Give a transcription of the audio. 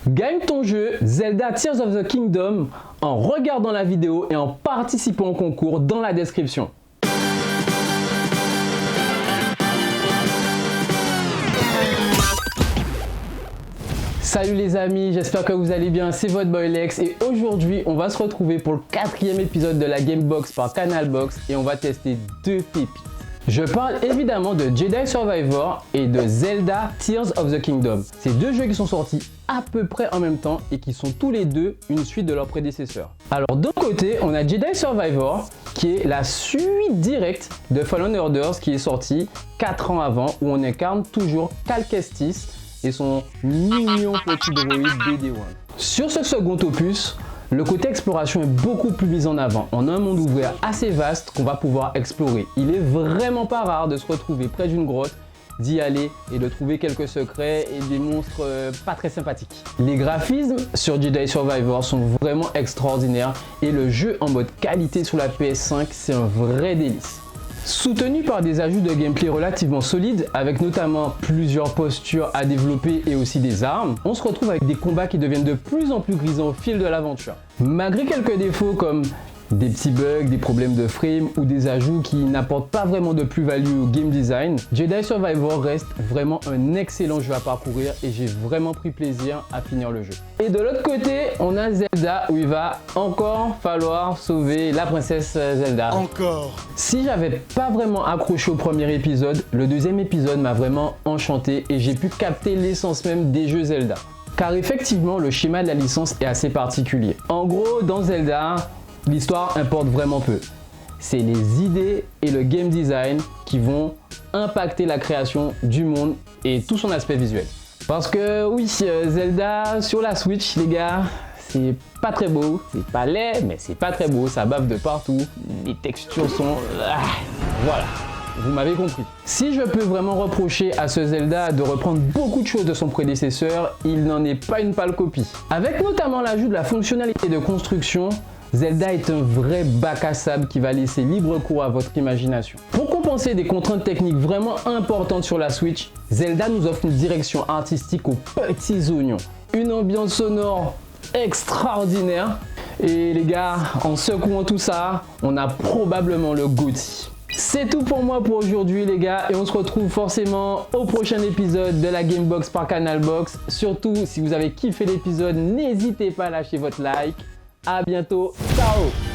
Gagne ton jeu Zelda Tears of the Kingdom en regardant la vidéo et en participant au concours dans la description. Salut les amis, j'espère que vous allez bien, c'est votre boy Lex et aujourd'hui on va se retrouver pour le 4e épisode de la Gamebox par Canalbox et on va tester deux pépites. Je parle évidemment de Jedi Survivor et de Zelda Tears of the Kingdom. C'est deux jeux qui sont sortis à peu près en même temps et qui sont tous les deux une suite de leurs prédécesseurs. Alors d'un côté, on a Jedi Survivor qui est la suite directe de Fallen Orders qui est sorti 4 ans avant où on incarne toujours Cal Kestis et son mignon petit droïde BD-1. Sur ce second opus, le côté exploration est beaucoup plus mis en avant. On a un monde ouvert assez vaste qu'on va pouvoir explorer. Il est vraiment pas rare de se retrouver près d'une grotte, d'y aller et de trouver quelques secrets et des monstres pas très sympathiques. Les graphismes sur Jedi Survivor sont vraiment extraordinaires et le jeu en mode qualité sur la PS5, c'est un vrai délice. Soutenu par des ajouts de gameplay relativement solides, avec notamment plusieurs postures à développer et aussi des armes, on se retrouve avec des combats qui deviennent de plus en plus grisants au fil de l'aventure. Malgré quelques défauts comme des petits bugs, des problèmes de frame ou des ajouts qui n'apportent pas vraiment de plus-value au game design, Jedi Survivor reste vraiment un excellent jeu à parcourir et j'ai vraiment pris plaisir à finir le jeu. Et de l'autre côté, on a Zelda où il va encore falloir sauver la princesse Zelda. Encore. Si j'avais pas vraiment accroché au premier épisode, le deuxième épisode m'a vraiment enchanté et j'ai pu capter l'essence même des jeux Zelda. Car effectivement, le schéma de la licence est assez particulier. En gros, dans Zelda, l'histoire importe vraiment peu. C'est les idées et le game design qui vont impacter la création du monde et tout son aspect visuel. Parce que oui, Zelda sur la Switch, les gars, c'est pas très beau, c'est pas laid, mais c'est pas très beau, ça bave de partout, les textures sont... Voilà, vous m'avez compris. Si je peux vraiment reprocher à ce Zelda de reprendre beaucoup de choses de son prédécesseur, il n'en est pas une pâle copie. Avec notamment l'ajout de la fonctionnalité de construction, Zelda est un vrai bac à sable qui va laisser libre cours à votre imagination. Pour compenser des contraintes techniques vraiment importantes sur la Switch, Zelda nous offre une direction artistique aux petits oignons, une ambiance sonore extraordinaire et les gars, en secouant tout ça, on a probablement le GOTY. C'est tout pour moi pour aujourd'hui les gars et on se retrouve forcément au prochain épisode de la Gamebox par Canalbox. Surtout si vous avez kiffé l'épisode, n'hésitez pas à lâcher votre like. À bientôt, ciao!